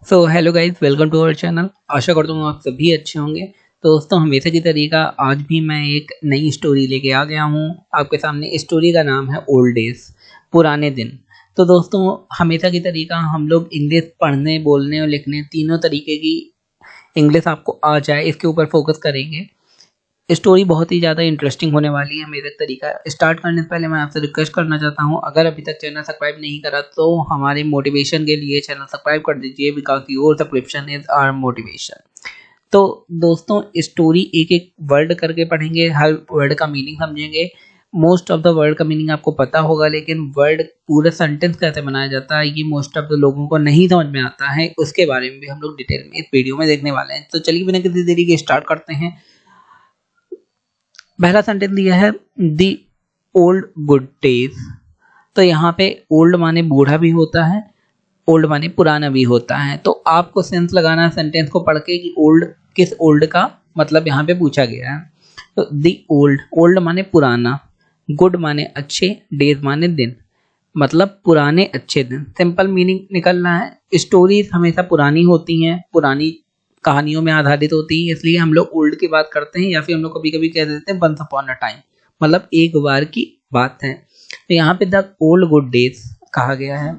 So hello guys, welcome to our channel. आशा करता हूँ आप सभी अच्छे होंगे। तो दोस्तों, हमेशा की तरीका आज भी मैं एक नई स्टोरी लेके आ गया हूँ आपके सामने। स्टोरी का नाम है ओल्ड डेज, पुराने दिन। तो दोस्तों, हमेशा की तरीका हम लोग इंग्लिश पढ़ने, बोलने और लिखने तीनों तरीके की इंग्लिश आपको आ जाए, इसके ऊपर फोकस करेंगे। स्टोरी बहुत ही ज़्यादा इंटरेस्टिंग होने वाली है। मेरा तरीका स्टार्ट करने से पहले मैं आपसे रिक्वेस्ट करना चाहता हूँ, अगर अभी तक चैनल सब्सक्राइब नहीं करा तो हमारे मोटिवेशन के लिए चैनल सब्सक्राइब कर दीजिए, because your subscription is our motivation. तो दोस्तों, स्टोरी एक एक वर्ड करके पढ़ेंगे, हर वर्ड का मीनिंग समझेंगे। मोस्ट ऑफ द वर्ड का मीनिंग आपको पता होगा, लेकिन वर्ड पूरा सेंटेंस कैसे बनाया जाता है ये मोस्ट ऑफ द लोगों को नहीं समझ में आता है। उसके बारे में भी हम लोग डिटेल में इस वीडियो में देखने वाले हैं। तो चलिए बिना किसी देरी के स्टार्ट करते हैं। पहला सेंटेंस दिया है दी ओल्ड गुड डेज। तो यहाँ पे ओल्ड माने बूढ़ा भी होता है, ओल्ड माने पुराना भी होता है। तो आपको सेंस लगाना है सेंटेंस को पढ़ के कि ओल्ड किस ओल्ड का मतलब यहाँ पे पूछा गया है। तो दी ओल्ड, ओल्ड माने पुराना, गुड माने अच्छे, डेज माने दिन, मतलब पुराने अच्छे दिन। सिंपल मीनिंग निकलना है। स्टोरीज हमेशा पुरानी होती हैं, पुरानी कहानियों में आधारित होती है, इसलिए हम लोग ओल्ड की बात करते हैं, या फिर हम लोग कभी कभी कह देते हैं वंस अपॉन अ टाइम, मतलब एक बार की बात है। तो यहाँ पे द ओल्ड गुड डेज कहा गया है।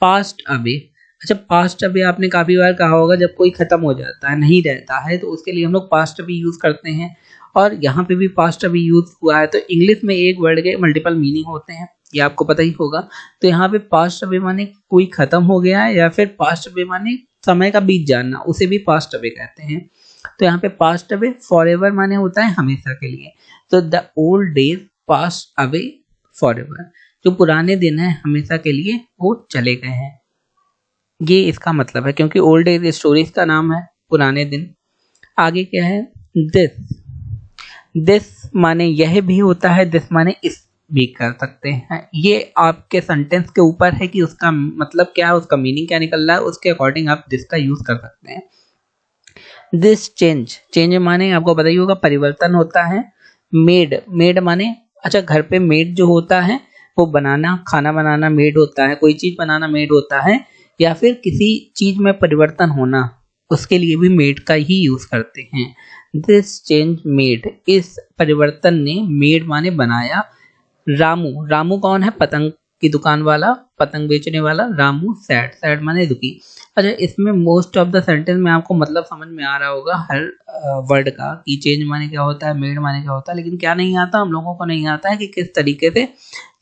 पास्ट अवे, अच्छा पास्ट अवे आपने काफी बार कहा होगा, जब कोई खत्म हो जाता है, नहीं रहता है, तो उसके लिए हम लोग पास्ट अवे यूज करते हैं। और यहाँ पे भी पास्ट अवे यूज हुआ है। तो इंग्लिश में एक वर्ड के मल्टीपल मीनिंग होते हैं, ये आपको पता ही होगा। तो यहाँ पे पास्ट अवे माने कोई खत्म हो गया है, या फिर पास्ट अवे माने समय का बीत जाना, उसे भी पास्ट अवे कहते हैं। तो यहाँ पे पास्ट अवे फॉरएवर माने होता है हमेशा के लिए। तो the old days passed away forever, जो पुराने दिन हैं हमेशा के लिए वो चले गए हैं, ये इसका मतलब है। क्योंकि ओल्ड एज स्टोरीज का नाम है, पुराने दिन। आगे क्या है, दिस। दिस माने यह भी होता है, दिस माने इस भी कर सकते हैं। ये आपके सेंटेंस के ऊपर है कि उसका मतलब क्या है, उसका मीनिंग क्या निकल रहा है, उसके अकॉर्डिंग आप दिस का यूज कर सकते हैं। दिस चेंज, चेंज माने आपको पता ही होगा परिवर्तन होता है। मेड, मेड माने अच्छा घर पे मेड जो होता है वो बनाना, खाना बनाना मेड होता है, कोई चीज बनाना मेड होता है, या फिर किसी चीज में परिवर्तन होना, उसके लिए भी मेड का ही यूज करते हैं। दिस चेंज मेड, इस परिवर्तन ने, मेड माने बनाया। रामू, रामू कौन है, पतंग की दुकान वाला, पतंग बेचने वाला। रामू सैड, सैड माने दुखी। अच्छा, इसमें मोस्ट ऑफ द सेंटेंस में आपको मतलब समझ में आ रहा होगा हर वर्ड का कि चेंज माने क्या होता है, मेड माने क्या होता है, लेकिन क्या नहीं आता, हम लोगों को नहीं आता है कि किस तरीके से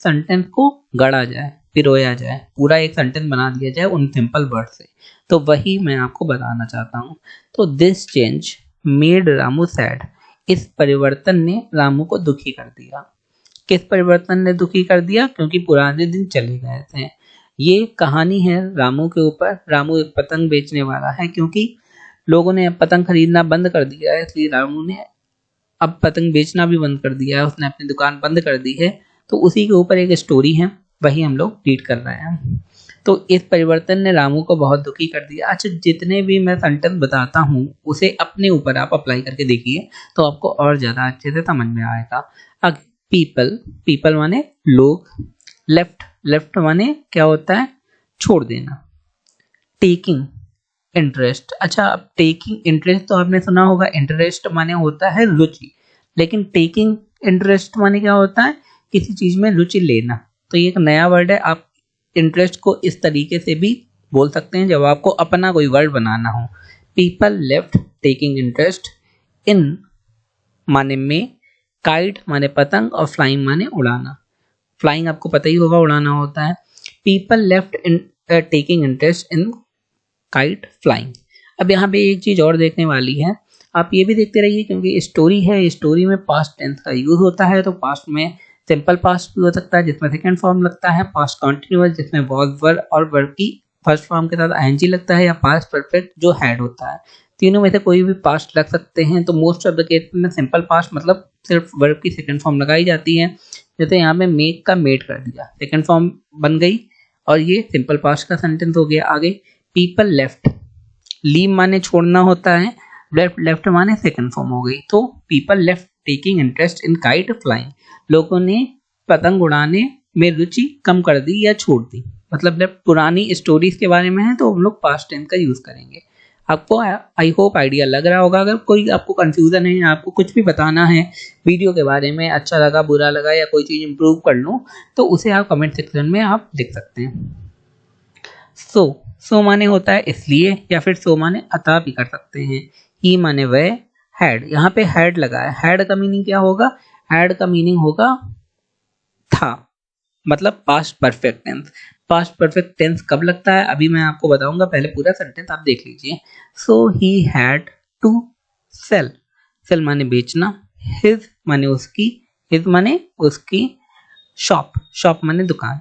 सेंटेंस को गढ़ा जाए, पिरोया जाए, पूरा एक सेंटेंस बना दिया जाए उन सिंपल वर्ड से। तो वही मैं आपको बताना चाहता हूँ। तो this change made Ramu sad, इस परिवर्तन ने रामू को दुखी कर दिया। किस परिवर्तन ने दुखी कर दिया, क्योंकि पुराने दिन चले गए थे। ये कहानी है रामू के ऊपर। रामू एक पतंग बेचने वाला है, क्योंकि लोगों ने पतंग खरीदना बंद कर दिया है, इसलिए रामू ने अब पतंग बेचना भी बंद कर दिया है, उसने अपनी दुकान बंद कर दी है। तो उसी के ऊपर एक स्टोरी है, वही हम लोग रीड कर रहे हैं। तो इस परिवर्तन ने रामू को बहुत दुखी कर दिया। अच्छा, जितने भी मैं सेंटेंस बताता हूँ उसे अपने ऊपर आप अप्लाई करके देखिए, तो आपको और ज्यादा अच्छे से समझ में आएगा। आगे, पीपल, पीपल माने लोग। लेफ्ट, लेफ्ट माने क्या होता है, छोड़ देना। टेकिंग इंटरेस्ट, अच्छा अब टेकिंग इंटरेस्ट तो आपने सुना होगा, इंटरेस्ट माने होता है रुचि, लेकिन टेकिंग इंटरेस्ट माने क्या होता है, किसी चीज में रुचि लेना। तो ये एक नया वर्ड है। आप इंटरेस्ट को इस तरीके से भी बोल सकते हैं जब आपको अपना कोई वर्ड बनाना हो। People left taking interest in माने में, काइट माने पतंग, और फ्लाइंग माने उड़ाना। फ्लाइंग आपको पता ही होगा, उड़ाना होता है। People left in taking interest in kite flying. अब यहाँ पे एक चीज और देखने वाली है, आप ये भी देखते रहिए, क्योंकि स्टोरी है, स्टोरी में पास्ट टेंस का यूज होता है। तो पास्ट में सिंपल पास्ट भी हो सकता है जिसमें सेकंड फॉर्म लगता है, पास्ट कंटिन्यूअस जिसमें वॉज वर्ब और वर्ब की फर्स्ट फॉर्म के साथ आईएनजी लगता है, या पास्ट परफेक्ट जो हैड होता है। तीनों में से कोई भी पास्ट लग सकते हैं। तो मोस्ट ऑफ द केस में सिंपल पास्ट मतलब सिर्फ वर्ब की सेकंड फॉर्म लगाई जाती है। जैसे यहाँ पे मेक का मेड कर दिया, सेकंड फॉर्म बन गई, और ये सिंपल पास्ट का सेंटेंस हो गया। आगे, पीपल लेफ्ट, लीव माने छोड़ना होता है, लेफ्ट, लेफ्ट माने सेकंड फॉर्म हो गई। तो people left taking interest in kite flying, लोगों ने पतंग उड़ाने में रुचि कम कर दी या छोड़ दी, मतलब जब पुरानी स्टोरीज के बारे में है तो हम लोग पास्ट टेंस का यूज करेंगे। आपको आई होप आइडिया लग रहा होगा। अगर कोई आपको कंफ्यूजन है, आपको कुछ भी बताना है वीडियो के बारे में, अच्छा लगा बुरा लगा या कोई चीज़ इंप्रूव कर लूँ, तो उसे आप कमेंट सेक्शन में आप लिख सकते हैं। सो माने होता है इसलिए, या फिर सो माने अतः भी कर सकते हैं। ही माने वह, हैड, यहाँ पे हैड लगा है। हैड का मीनिंग क्या होगा? हैड का मीनिंग होगा था, मतलब past perfect tense. Past perfect tense कब लगता है अभी मैं आपको बताऊंगा, पहले पूरा सेंटेंस आप देख लीजिए। So he had to sell, sell माने बेचना, हिज माने उसकी, हिज माने उसकी, शॉप, शॉप माने दुकान।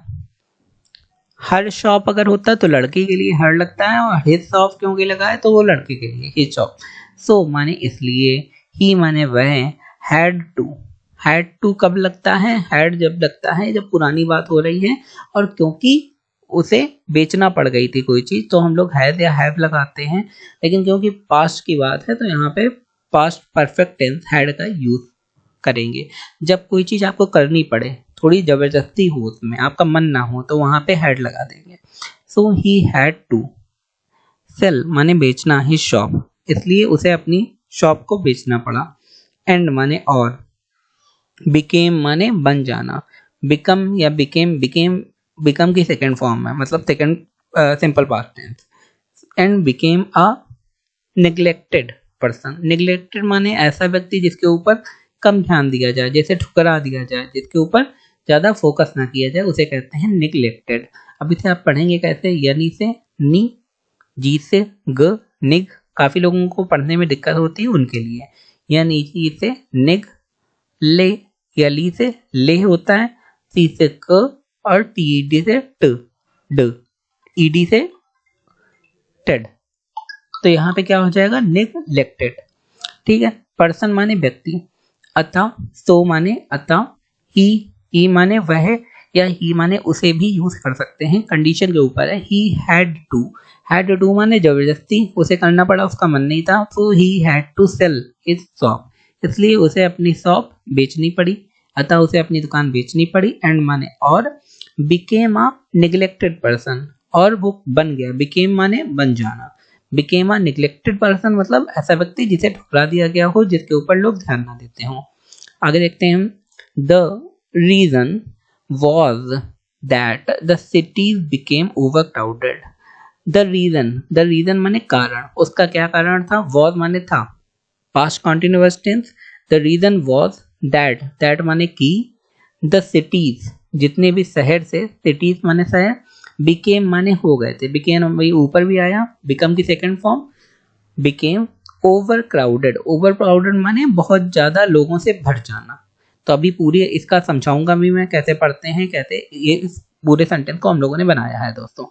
हर शॉप अगर होता तो लड़के के लिए हर लगता है, और हिज शॉप क्योंकि लगा है तो वो लड़के के लिए हिज शॉप। सो माने इसलिए, ही माने वह, हैड टू, हैड टू कब लगता है? हैड जब लगता है जब पुरानी बात हो रही है और क्योंकि उसे बेचना पड़ गई थी कोई चीज, तो हम लोग हैड या हैव लगाते हैं। लेकिन क्योंकि पास्ट की बात है तो यहाँ पे पास्ट परफेक्ट टेंस हैड का यूज करेंगे। जब कोई चीज आपको करनी पड़े, थोड़ी जबरदस्ती हो, उसमें आपका मन ना हो, तो वहां पे हैड लगा देंगे। सो ही हैड टू सेल माने बेचना, ही शॉप, इसलिए उसे अपनी शॉप को बेचना पड़ा। एंड माने और, बिकेम माने बन जाना, बिकम या बिकेम, बिकम की सेकेंड फॉर्म है, मतलब second simple past tense. And became a neglected person, neglected माने ऐसा व्यक्ति जिसके ऊपर कम ध्यान दिया जाए, जैसे ठुकरा दिया जाए, जिसके ऊपर ज़्यादा फोकस ना किया जाए, उसे कहते हैं नेग्लेक्टेड। अब इसे आप पढ़ेंगे कैसे? यानी से नी, जी से ग, निग, काफ़ी लोगों को पढ़ने में दिक्कत होती है उनके लिए। यानी जी से निग, ले या ली से ले होता है, सी से क, और टी से ट, ड, ईडी से टेड। तो यहाँ पे क्या हो जाएगा? नेग्लेक्टेड। ठीक है। पर्सन माने व्यक्ति, अतः, सो माने अतः, ही माने वह, या ही माने उसे भी यूज कर सकते हैं, कंडीशन के ऊपर है। ही हैड टू माने जबरदस्ती उसे करना पड़ा, उसका मन नहीं था, तो he had to sell his shop, इसलिए उसे अपनी शॉप बेचनी पड़ी, अतः उसे अपनी दुकान बेचनी पड़ी। एंड माने और, बिकेम अ निग्लेक्टेड पर्सन, और वो बन गया, बिकेम माने बन जाना, बिकेम अ निग्लेक्टेड पर्सन मतलब ऐसा व्यक्ति जिसे ठुकरा दिया गया हो, जिसके ऊपर लोग ध्यान ना देते हो। आगे देखते हैं हम। The reason was that the cities became overcrowded. The reason माने कारण, उसका क्या कारण था? वॉज माने था, past continuous tense. The reason was that माने की, द सिटीज जितने भी शहर से, सिटीज माने शहर, बिकेम माने हो गए थे, बिकेम भाई ऊपर भी आया, बिकम की सेकंड फॉर्म, बिकेम ओवरक्राउडेड माने बहुत ज्यादा लोगों से भर जाना। तो अभी पूरी इसका समझाऊंगा भी मैं कैसे पढ़ते हैं, कैसे ये इस पूरे सेंटेंस को हम लोगों ने बनाया है दोस्तों।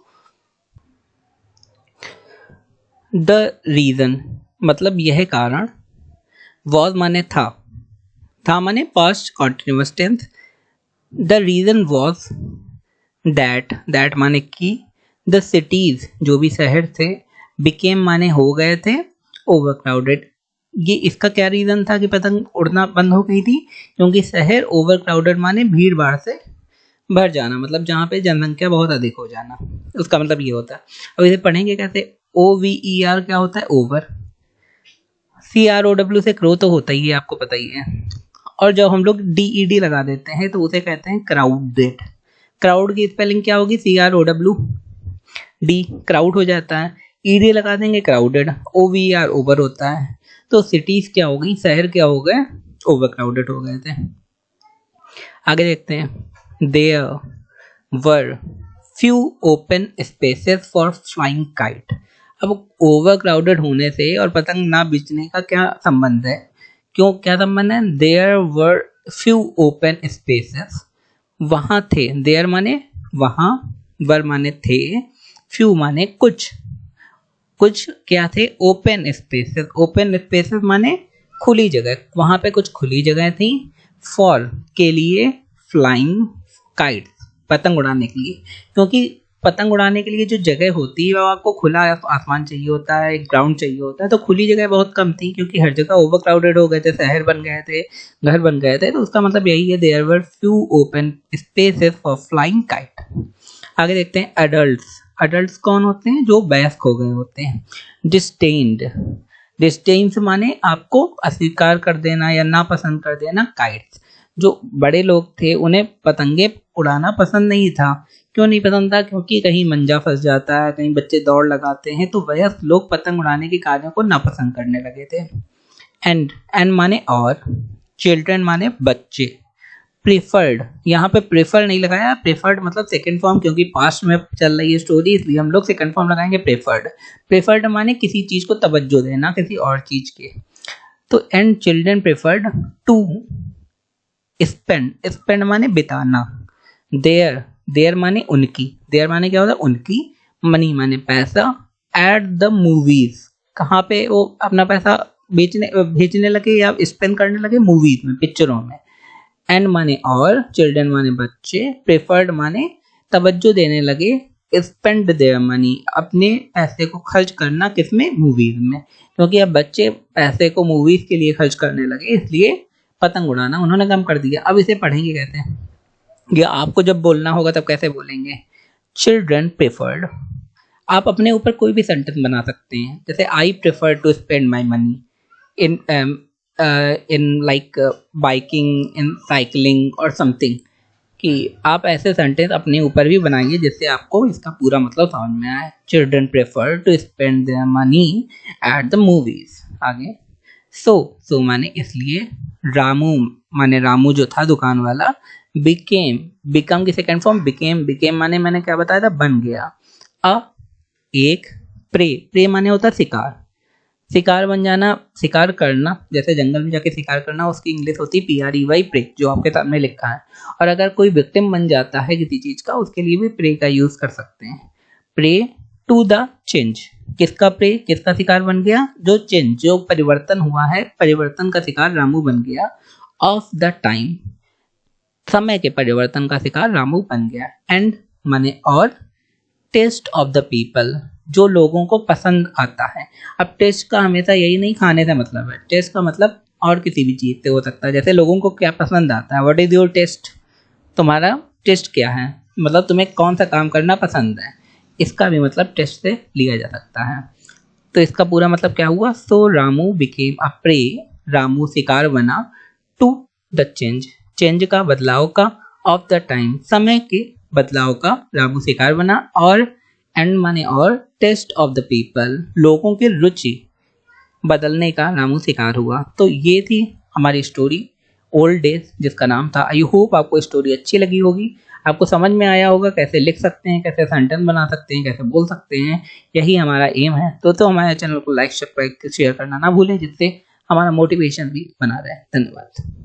द रीजन मतलब यह कारण, वॉज माने था माने past continuous tense. The reason was that माने की, द सिटीज जो भी शहर थे, बिकेम माने हो गए थे, ओवरक्राउडेड, ये इसका क्या रीजन था कि पतंग उड़ना बंद हो गई थी? क्योंकि शहर ओवरक्राउडेड माने भीड़ भाड़ से भर जाना, मतलब जहाँ पे जनसंख्या बहुत अधिक हो जाना, उसका मतलब ये होता है। अब इसे पढ़ेंगे कैसे? OVER क्या होता है? ओवर। CROW से क्रो तो होता ही है, आपको पता ही है। और जब हम लोग DED लगा देते हैं तो उसे कहते हैं क्राउडेड। क्राउड की स्पेलिंग क्या होगी? CROWD, क्राउड हो जाता है। ED लगा देंगे क्राउडेड, OVER ओवर होता है। तो सिटीज क्या हो गई? शहर क्या हो गए? ओवर क्राउडेड हो गए थे। आगे देखते हैं। There were few open spaces for flying kite. अब ओवर क्राउडेड होने से और पतंग ना बिछने का क्या संबंध है? क्यों, क्या संबंध है? There were few open spaces, वहां थे, देयर माने वहां, वर माने थे, फ्यू माने कुछ क्या थे? ओपन स्पेसेस माने खुली जगह, वहां पे कुछ खुली जगह थी। फॉर के लिए, फ्लाइंग काइट पतंग उड़ाने के लिए, क्योंकि पतंग उड़ाने के लिए जो जगह होती है वो आपको खुला आसमान चाहिए होता है, एक ग्राउंड चाहिए होता है, तो खुली जगह बहुत कम थी क्योंकि हर जगह ओवर क्राउडेड हो गए थे, शहर बन गए थे, घर बन गए थे। तो उसका मतलब यही है, there were few open spaces for flying kite. आगे देखते हैं एडल्ट्स। एडल्ट्स कौन होते हैं? जो वयस्क हो गए होते हैं। डिस्डेन्ड, डिस्डेन्स माने आपको अस्वीकार कर देना या नापसंद कर देना। काइट्स, जो बड़े लोग थे उन्हें पतंगे उड़ाना पसंद नहीं था। क्यों नहीं पसंद था? क्योंकि कहीं मंजा फंस जाता है, कहीं बच्चे दौड़ लगाते हैं, तो वयस्क लोग पतंग उड़ाने के कार्यों को नापसंद करने लगे थे। एंड माने और, चिल्ड्रन माने बच्चे। प्रेफर्ड, यहाँ पे प्रेफर नहीं लगाया, प्रेफर्ड मतलब सेकंड फॉर्म, क्योंकि पास्ट में चल रही है स्टोरी इसलिए हम लोग सेकंड फॉर्म लगाएंगे प्रेफर्ड। प्रेफर्ड माने किसी चीज को तवज्जो देना किसी और चीज के। तो and children preferred to spend, spend माने बिताना। देयर, देयर माने उनकी, देयर माने क्या होता है? उनकी। मनी माने पैसा। एट द मूवीज, कहाँ पे वो अपना पैसा भेजने लगे या स्पेंड करने लगे? मूवीज में, पिक्चरों में। एंड माने और, चिल्ड्रन माने बच्चे, प्रेफर्ड माने तवज्जो देने लगे। स्पेंड देयर मनी, अपने पैसे को खर्च करना किसमें? मूवीज में। क्योंकि अब बच्चे पैसे को मूवीज के लिए खर्च करने लगे इसलिए पतंग उड़ाना उन्होंने कम कर दिया। अब इसे पढ़ेंगे कैसे, या आपको जब बोलना होगा तब कैसे बोलेंगे? Children preferred. आप अपने ऊपर कोई भी सेंटेंस बना सकते हैं, जैसे I prefer to spend my money in like biking, in cycling और समथिंग, कि आप ऐसे सेंटेंस अपने ऊपर भी बनाइए जिससे आपको इसका पूरा मतलब समझ में आए। Children prefer to spend their money at the movies. आगे सो माने इसलिए, रामू माने रामू जो था दुकान वाला, बिकेम, बिकम की सेकंड फॉर्म बिकेम, बिकेम माने मैंने क्या बताया था? बन गया। अ एक, प्रे, प्रे माने होता है शिकार, शिकार बन जाना, शिकार करना, जैसे जंगल में जाके शिकार करना, उसकी इंग्लिश होती है PREY, प्रे, जो आपके सामने लिखा है। और अगर कोई विक्टिम बन जाता है किसी चीज का, उसके लिए भी प्रे का यूज कर सकते हैं। प्रे टू द चेंज, किसका प्रे, किसका शिकार बन गया? जो चेंज, जो परिवर्तन हुआ है, परिवर्तन का शिकार रामू बन गया। ऑफ द टाइम, समय के परिवर्तन का शिकार रामू बन गया। एंड माने और, टेस्ट ऑफ द पीपल, जो लोगों को पसंद आता है। अब टेस्ट का हमेशा यही नहीं खाने का मतलब है, टेस्ट का मतलब और किसी भी चीज से हो सकता है। जैसे लोगों को क्या पसंद आता है, व्हाट इज योर टेस्ट, तुम्हारा टेस्ट क्या है, मतलब तुम्हें कौन सा काम करना पसंद है, इसका भी मतलब टेस्ट से लिया जा सकता है। तो इसका पूरा मतलब क्या हुआ? So Ramu became a prey, Ramu शिकार बना। टू द चेंज, चेंज का, बदलाव का। ऑफ द टाइम, समय के बदलाव का रामू शिकार बना। और एंड माने और, टेस्ट ऑफ द पीपल, लोगों की रुचि बदलने का रामू शिकार हुआ। तो ये थी हमारी स्टोरी ओल्ड डेज, जिसका नाम था। आई होप आपको स्टोरी अच्छी लगी होगी, आपको समझ में आया होगा कैसे लिख सकते हैं, कैसे सेंटेंस बना सकते हैं, कैसे बोल सकते हैं। यही हमारा एम है। तो हमारे चैनल को लाइक, सब्सक्राइब, शेयर करना ना भूलें, जिससे हमारा मोटिवेशन भी बना रहे। धन्यवाद।